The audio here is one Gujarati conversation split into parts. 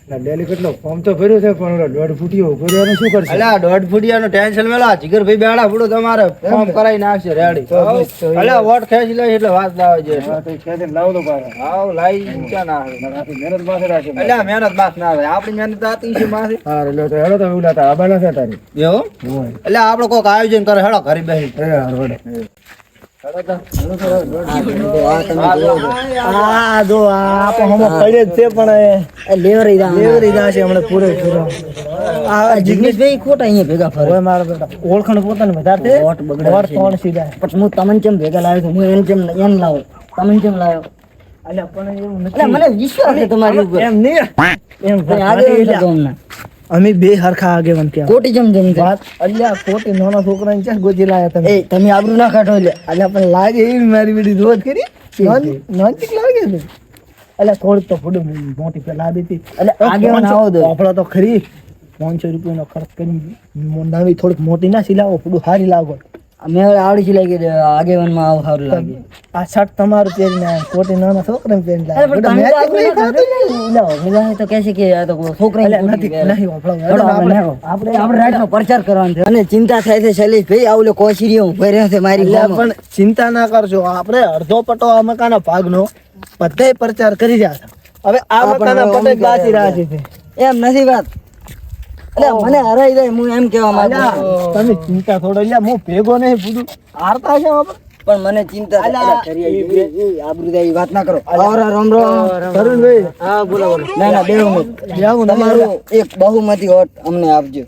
ડેલી કેટલો ફોર્મ તો ભર્યો છે પણ ઓલો 1.5 ફૂટિયો ભર્યો શું કરશે? અલ્યા 1.5 ફૂટિયાનું ટેન્શન મેલો જીગરભાઈ બેડા ફૂડો તમારે ફોર્મ કરાવી નાખશે રેડી. અલ્યા વોટ ખેંચી લે એટલે વાત લાવે છે. તો ખેંચીને લાવ દો પાછા. હાવ લાઈ ક્યાં ના આવે મહેનત પાસે રાખે. અલ્યા મહેનત બાસ ના આવે આપણી મહેનત આતી છે માથે. હા એટલે તો હેડો તમે ઉલાતા આબાના છે તારી એવું અલ્યા આપણે કોઈક આયોજન કરે હેડો ઘરે બેસી જિગ્નેશભાઈ ખોટા અહીંયા ભેગા ફરે મારા બેટા ઓળખાણ પોતાને વધારે હું તમને કેમ ભેગા લાવ્યો હું એને કેમ એમ લાવો તમને કેમ લાવ્યો મને વિશ્વાસ છે તમારી ઉપર એમ નહીં અમે બે હરખા આગેવાન કે કોટી જમ વાત અલ્યા કોટી નાના છોકરાને ક્યાં ગોજી લાયા તમે તમે આબરૂ ના કાઢો લે અલ્યા પણ લાગે એવી મારી બેટી રોજ કરી નોંચીક લાગે છે અલ્યા થોડીક તો ફૂડ મોટી પેલા દીધી અલ્યા આગેવાન આવો દો આપણો તો ખરી 500 રૂપિયાનો ખર્ચ કરી નવી થોડીક મોટી ના સિલાવો ફૂડ સારી લાગો અમે આવડી સિલાઈ કે આગેવાનમાં આવ સારું લાગે આ શર્ટ તમારું પહેરીને કોટી નાના છોકરાને પહેરીને લાગે તો કહે છે કે આ તો છોકરા નથી આપણે રાતનો પ્રચાર કરવાનો છે અને ચિંતા થાય છે શૈલેષભાઈ આવલો કોશીરીઓ ઉભો રહ્યો છે મારી પણ ચિંતા ના કરજો આપણે અડધો પટો આ મકાના ભાગનો બધાય પ્રચાર કરી રહ્યા છે હવે આ મકાના પટે બાકી રાખે છે એમ નથી વાત મને હરાઈ જાય હું એમ કેવા માંગુ તમે ચિંતા થોડો લ્યા હું ભેગો નહીં પૂરું હારતા છે પણ મને ચિંતા આબરૂદારી વાત ના કરો રામ તરુણભાઈ હા બોલો ના બેહું તમારું એક બહુમતી વોટ અમને આપજો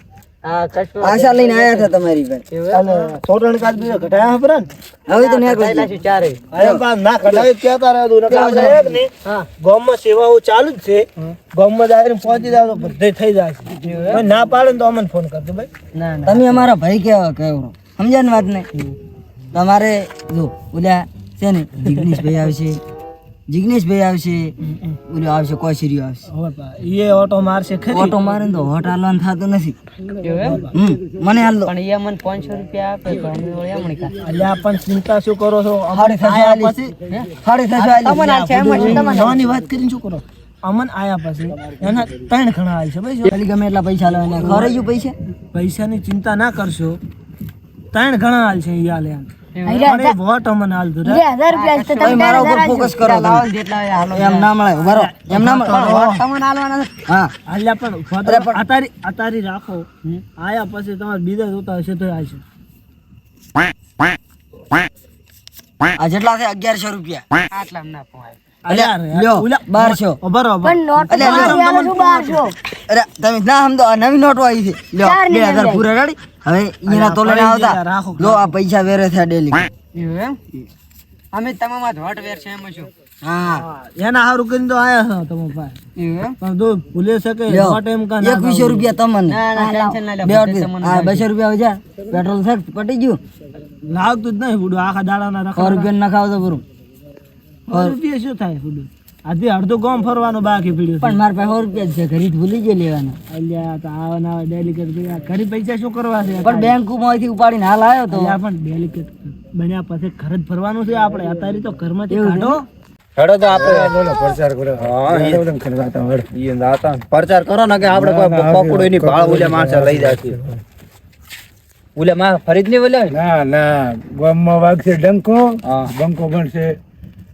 આશા લઈને આયા હતા તમારી ભાઈ થોડણ કાલ બીજો ઘટાયા હપરા હવે તો ને ચારે ના ઘટાય કેતા રહે તું ગામમાં સેવાઓ ચાલુ જ છે ગામમાં જાહેર પહોંચી જાવ તો બધે થઈ જાય ના પાડે તો અમને ફોન કરજો ભાઈ તમે અમારા ભાઈ કેવા કેવો સમજ્યા ને વાત ને તમારે જો ઓલા છે ને જિગ્નેશભાઈ આવશે ઓલો આવશે કોશીરીઓ આવશે એ ઓટો મારશે ખરી ઓટો મારે તો હોટ હાલવાનું થતું નથી મને હાલ પણ એ મને 500 રૂપિયા આપે તો અમે ઓળ્યા મણી કા અલ્યા પણ ચિંતા શું કરો છો અમારે આયા પછી અમન આ છે નાની વાત કરીને શું કરો અમન આયા પછી એના 3 ઘણા આવી છે ભાઈ ખાલી ગમે એટલા પૈસા લેવાના ખરે જો પૈસાની ચિંતા ના કરશો 3 ઘણા હાલ છે ઈ હાલે વોટ અમને હાલ દો 1000 રૂપિયા તમે મારા ઉપર ફોકસ કરો જેટલા હાલો એમ ના મળે બરો એમ ના મળે તમને હાલવાના હા હાલ્યા પણ અતારી રાખો આયા પછી તમારે બીજા જોતા હશે તો આવશે આ જેટલા છે 1100 રૂપિયા આટલા ના પોહાય અલ્યા લ્યો 1200 બરોબર પણ નોટ 1200 અરે તમે ના સમજો આ નવી નોટો આવી છે લ્યો 2000 પૂરા ગાડી હવે ઈના તો લઈને આવતા લો આ પૈસા વેરે છે ડેલી એમ અમે તમામાં ધોટ વેર છે એમ છું હા એના હારું કરીને તો આયા છો તમે ભાઈ એમ પણ દો ભૂલે શકે ધોટ એમ કા 2100 રૂપિયા તમને ના ટેન્શન ના લે હા 200 રૂપિયા વજા પેટ્રોલ છે પટી ગયું લાગતું જ નહીં બુડો આખા દાડાના રાખો 100 રૂપિયા ના ખાવ તો પૂરું 100 રૂપિયા શું થાય બુડો આજે અડધો ગામ ફરવાનો બાકી પડ્યો પણ મારા પાસે 100 રૂપિયા છે ઘરે ભૂલી જ લેવાના અલ્યા તો આવના ડેલિકેટ ઘરે પૈસા શું કરવા છે પણ બેંકમાંથી ઉપાડીને હાલ આવ્યો તો પણ ડેલિકેટ બન્યા પછી ઘર જ ભરવાનું છે આપણે અત્યારે તો ઘરમાંથી કાઢો હેડો તો આપણે બોલો પ્રચાર કરો હા એવડમ કરવાતા વડ ઈ નાતા પ્રચાર કરો ને કે આપણે કોઈ પકડો એની ભાળ ઓલે માણસ લઈ જાય છે ઓલે માં ફરીદ ની બોલે ના ગામમાં વાગશે ડંકો બંકો બનશે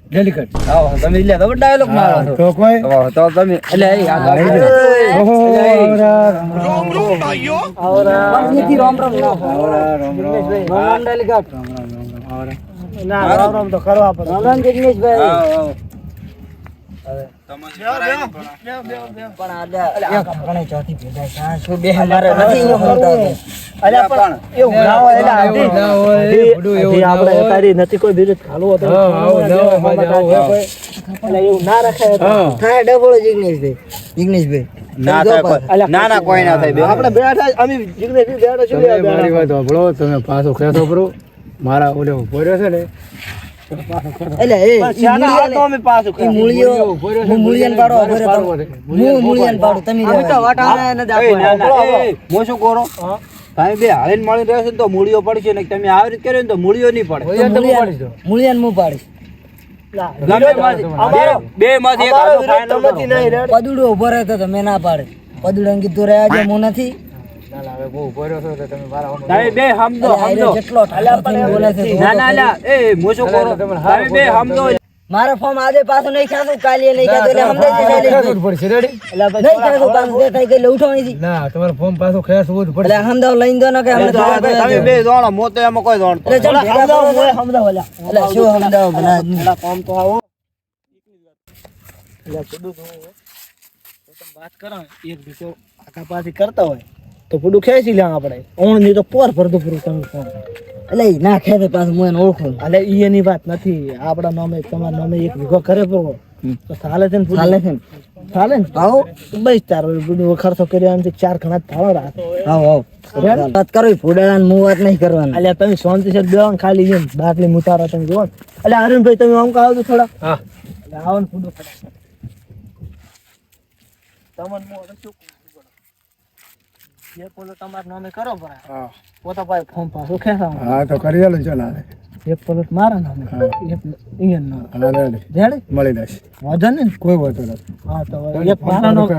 ડેલિકેટ આવો તમે લે તો ડાયલોગ મારો તો કોઈ તો તમે એટલે આ ઓહો રામ ભાઈઓ આવરા પરમીથી રામ રામ રામ ડેલિકેટ આવરા ના રામ તો કરવા પડે રામ જિગ્નેશભાઈ તમે પાછો ખેતો કરો મારા ઓલે ભર્યો છે ને એટલે એ તો અમે પાછું મૂળિયન પાડો હું મૂળિયન પાડું તમે તો વાટાને ન આપો મો શું કરો તમે બે હાલીન મળી રહેશે તો મૂળિયો પડશે ને તમે આવી રીતે કર્યો ને તો મૂળિયો નહીં પડે મૂળિયન હું પાડીશ બે માંથી એક અમારો આનો વિરોધ final તમાથી કરો. નહીં રેડી. પદુડો ઉભો રહેતો તો મેં ના પાડે. પદુડાને કીધું રહ્યા છે હું નથી. ચાલ હવે બહુ ભર્યો છો તો તમે મારા તમે બે સમજો અરે આયરો સમજો જેટલો ઠાઠો થઈને બોલે છે તો ના ના ના એ મોશો કરો તમે બે સમજો મારા ફોર્મ આજે પાછું નહીં ખાધું કાલે નહીં ખાધું એટલે સમજાય છે ખેંચવું જ પડશે રેડી નહીં ખાધું પાછું જે થાય એટલે ઉઠવાની હતી ના તમારે ફોર્મ પાછું ખેંચવું જ પડશે એટલે સમજાવ લઈને દો ને કે અમને તમે બે દોણો મોતે એમાં કોઈ દોણ એટલે ચમ ભેગા કરો છો? સમજાવો લ્યા. એટલે શું સમજાવો ભલા આદમી? પેલા કામ તો આવો એટલે પુડું તો તમે વાત કરો એક બીજો આખા પાછી કરતા હોય તો પુડું ખેંચી લે આપણે ઓણ ની તો પોર ભરતું પૂરું તમે ફોન એટલે ઈ ના ખેતે પાછું હું એને ઓળખું એટલે ઈ એની વાત નથી આપણા નામે તમારા નામે એક વીઘો કરે પડવો તો ચાલે છે ને પુડું? ચાલે છે ને? ચાલે ને આવો બસ તાર પુડું ખર્ચો કર્યો એમ ચાર ઘણા થાળો રાખ આવો આવો વાત કરો ફૂડાળા ને હું વાત નહીં કરવાની અલ્યા તમે શાંતિ છે બેવાન ખાલી એમ બાટલી મુતારો તમે જોવો એટલે અરુણભાઈ તમે આમ આવો તો થોડા હા એટલે આવો ને પુડું ફટાફટ તમને હું હવે શું કહું છું? જે પોલો તમારા નામે કરો પરા હા પોતા પાસે ફોર્મ પાછું ખેંચાવું હા તો કરી આલો ચાલ હારે. એક પોલો મારા નામે એક ઈયન નામે હા રેડી રેડી મળી જશે વાંધો નહીં ને? કોઈ વાંધો નથી હા તો એક મારા નામે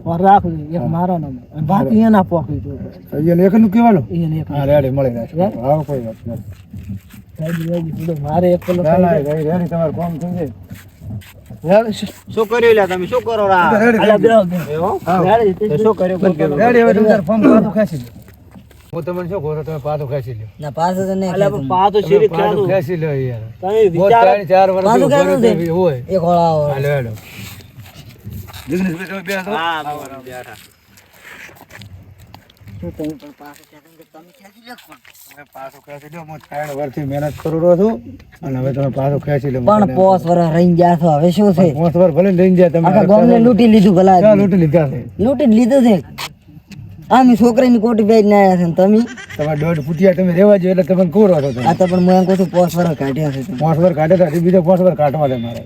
વાર રાખું એક મારા નામે અને બાકી એના પોકી જો અહીંયા એકનું કહેવાનું ઈયન એક હા રેડી મળી જશે હા કોઈ વાત નથી રેડી પુડું મારે એક પોલો ના ના રેડી તમારું કામ થઈ જાય શું કર્યું લ્યા તમે શું કરો રા અલ્યા બેહો રેડી તો શું કર્યું બોલ બોલ. રેડી હવે તમારું ફોર્મ પાછું ખેંચી લો હું તમને શું કહું છું તમે પાછું ખેંચી લો ના પાછું તો નહીં અલ્યા ખેંચું. પા તો તમે શીરી પાછું ખેડું ખેંચી લો યાર તમે બહુ વિચાર 3-4 વર્ષ પાછું ભર્યું ખેંચવું છે? છે હોય એક હોળાવો હાલો હાલો જિગ્નેશભાઈ તમે બે હાથો. હા બેઠા તમે પાછું ખેંચી લો હું 3 વર્ષથી મહેનત કરું રહ્યો છું અને હવે તમે પાછું ખેંચી લો પણ પોસ વરસ રહી ગયા છો હવે શું છે 5 વર્ષ ભલે લઈને જાય તમે આખા ગામને લૂંટી લીધું ભલા ચાલ આદમી. લૂંટી લીધા છે લૂંટી જ લીધું છે આમી છોકરીની કોટી પહેરીને આવ્યા છે ને તમે તમારે દોઢ ફૂટિયા તમે રહેવા જો એટલે તમે કોરો છો તમે આ તો પણ હું એમ કહું છું પોસ વરસ કાઢ્યા છે તમે. 5 વર્ષ કાઢે તો બીજા 5 વર્ષ કાઢવા દે મારે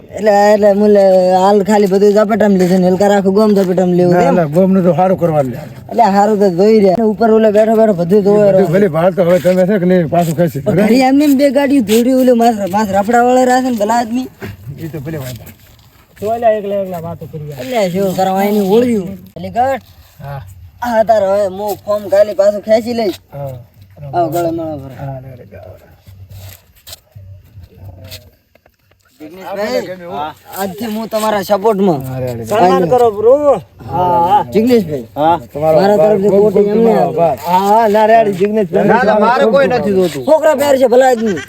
એટલે મુલે હાલ ખાલી બધું ઝપેટામાં લીધું ને હલકા રાખું ગમ ઝપેટામાં લેવું ના ના ગોમનું તો સારું કરવાનું છે. એટલે હારું તો જોઈ રહ્યા અને ઉપર ઓલે બેઠો બેઠો બધું જોવે બધું ભલે ભાર તો હવે તમે છે કે નહીં પાછું ખેંચી લો. ઘરે એમને એમ બે ગાડીઓ ધોડી ઓલું માસ રફડા વાળા રાખે ને ભલા આદમી એ તો ભલે વાંધો તો અલ્યા એકલા વાતો કરી એટલે શું કરવા એની ઓળ્યું એટલે ગટ હા હા તાર હવે હું ફોર્મ ખાલી પાછું ખેંચી લઈશ હા આવ ગળે મળો ભરે. હા રેડી જાઓ. જિગ્નેશભાઈ આજથી હું તમારા સપોર્ટમાં હા રેડી સન્માન કરો બ્રો હા જિગ્નેશભાઈ હા મારા તરફથી કોટી એમને હા ના રેડી જિગ્નેશ ના ના મારે કોઈ નથી જોતું છોકરા પહેર છે ભલા આદમી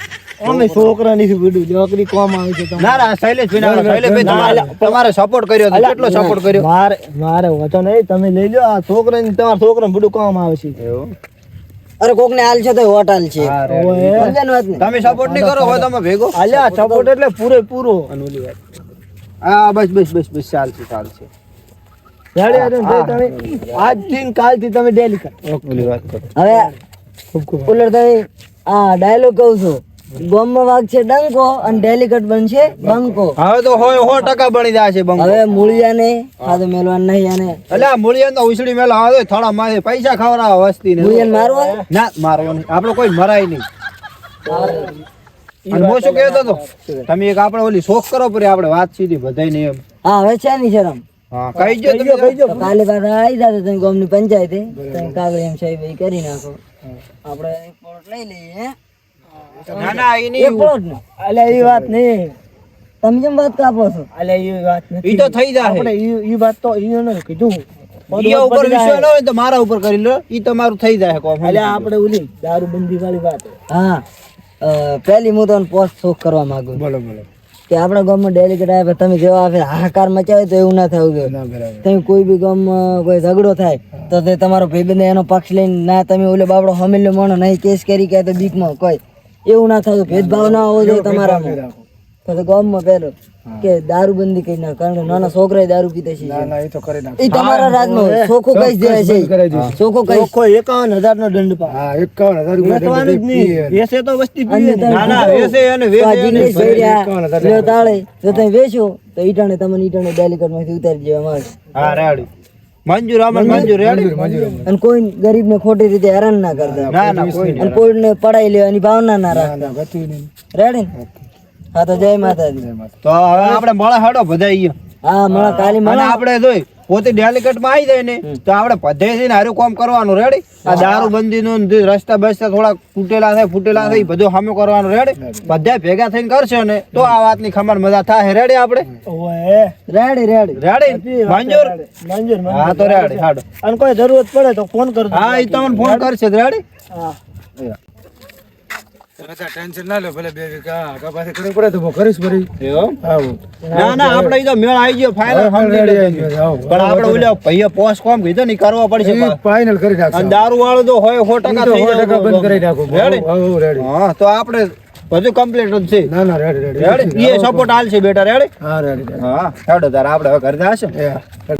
અમે છોકરા નથી બીડું છોકરી કોમ આવે છે તમારે. ના ના શૈલેષભાઈ તમારે સપોર્ટ કર્યો તો કેટલો સપોર્ટ કર્યો મારે વાંધો નહીં તમે લઈ લો આ છોકરાને તમારા છોકરાને બધું કામ આવે છે અરે કોક ને હાલ છે તો હોટ હાલ છે ઓય. સમજ્યા ને વાત ને? તમે સપોર્ટ નહીં કરો હોય તમે ભેગો અલ્યા સપોર્ટ એટલે પૂરેપૂરો હા બસ બસ બસ બસ ચાલશે ચાલશે રેડી તમે આજથી ને કાલથી તમે ડેલી કરો ઓલી વાત કરો હવે ઉલર તમે આ ડાયલોગ કહું છું ગોમમાં વાગ છે ડંકો અને ડેલિકેટ બનશે બંકો હવે તો હોય 100% બની જશે બંકો હવે મૂળિયાને આ તો મેલવાન નહીં આને એટલે આ મૂળિયાને તો ઉછળી મેલા આવે થોડા માથે પૈસા ખવડાવે વસ્તી ને મૂળિયાને મારવા ના મારવો નહીં આપણો કોઈ મરાય નહીં અને હું શું કહેતો હતો તમે એક આપણે ઓલી શોખ કરો પડે આપણે વાત સીધી બધાય ને એમ હા હવે છે નહીં શરમ હા કહી જો તમે તો કાલે પાછા આવી જાતે તમે ગામની પંચાયતે તમે કાગળ એમ સાહેબ એ કરી નાખો આપણે એક પ્લોટ લઈ લઈએ હે ના ના એ એક નહીં પ્લોટ ને અલ્યા એ વાત નહીં તમે કેમ વાત કાપો છો અલ્યા એ વાત નથી ઈ તો થઈ જાય આપણે ઈ વાત તો ઈને કીધું ઈ ઉપર વિશ્વાસ ન હોય તો મારા ઉપર કરી લો ઈ તમારું થઈ જાય કોમ અલ્યા આપણે ઓલી દારૂબંધી વાળી વાત હા પહેલી હું તમને પોસ્ટ શોખ કરવા માંગુ છું બોલો બોલો કે આપણા ગામમાં ડેલિકેટ આવે તમે જેવા આવે હાહાકાર મચાવે તો એવું ના થવું જોઈએ ના બરાબર તમે કોઈ બી ગામમાં કોઈ ઝઘડો થાય તો તે તમારો ભાઈબંધ એનો પક્ષ લઈને ના તમે ઓલે બાબડો હમેલો માણો નહીં કેસ કરી કે તો બીકમાં કોઈ એવું ના થતું ભેદભાવ ના હોવો જોઈએ તમારામાં તો ગામમાં પહેલો કે દારૂબંધી કરી નાખ કારણ કે નાના છોકરા દારૂ પીતે છે ના ના એ તો કરી નાખ એ તમારા રાજમાં ચોખ્ખું કઈ જાય છે કરાઈ દઈશું. ચોખ્ખું કઈ 51,000 નો દંડ પા હા 51,000 વેચવાનું જ નહીં વેચે તો વસ્તી પીએ ને. ના ના વેસે અને વેસે અને લ્યો તાળે જો તમે વેચો તો ઈટાણે તમને ઈટાણે ડેલિકેટ માંથી ઉતારી દેવામાં આવશે હા રેડી મંજૂર અમન મંજૂર રેડી અને કોઈ ગરીબ ને ખોટી રીતે હેરાન ના કરતા ના ના કોઈ અને કોઈને પડાઈ લેવાની ભાવના ના રાખતા ના ગતું નહીં રેડી ને હા તો જય માતાજી. તો હવે આપણે મળે હેડો બધા અહીંયા. હા મળે કાલી અને મળે. આપણે જોઈ પોતે ડેલિકેટ માં આવી જાય ને તો આપણે બધે થઈને હારું કામ કરવાનું રેડી. આ દારૂ બંધી નું રસ્તા બસ્તા થોડા તૂટેલા થાય ફૂટેલા થાય ઈ બધું સામે કરવાનું રેડી. બધા ભેગા થઈને કરશે ને તો આ વાતની ખમણ મજા થાય રેડી આપણે. ઓએ રેડી રેડી. રેડી મંજૂર. મંજૂર હા તો રેડી હાડો. અને કોઈ જરૂરત પડે તો ફોન કરજો. હા ઈ તમને ફોન કરશે રેડી. હા ટેન્શન ના લો, ભલે 2 વીઘા આગા પાછળ કરવી પડે તો હું કરીશ ફરી. આવો. ના ના આપણે ઈ તો મેળ આવી ગયો ફાઇનલ સમજી રેડી લેજો. આવી ગયો, આવો. પણ આપણે ઓલા ભાઈએ પોસ્ટ કોમ કીધું ને ઈ કરવો પડશે ઈ ફાઇનલ કરી નાખશું. અને દારૂ વાળો તો હોય 100% થઈ 100% બંધ કરી જાય. નાખો. રેડી? આવો, રેડી. હા તો આપણે બધું કમ્પ્લીટ જ છે. ના ના રેડી રેડી. રેડી? ઈ સપોર્ટ હાલ છે બેટા રેડી. હા રેડી રેડી. હા હેડો તાર આપણે હવે ઘરે જાશું. એ હા.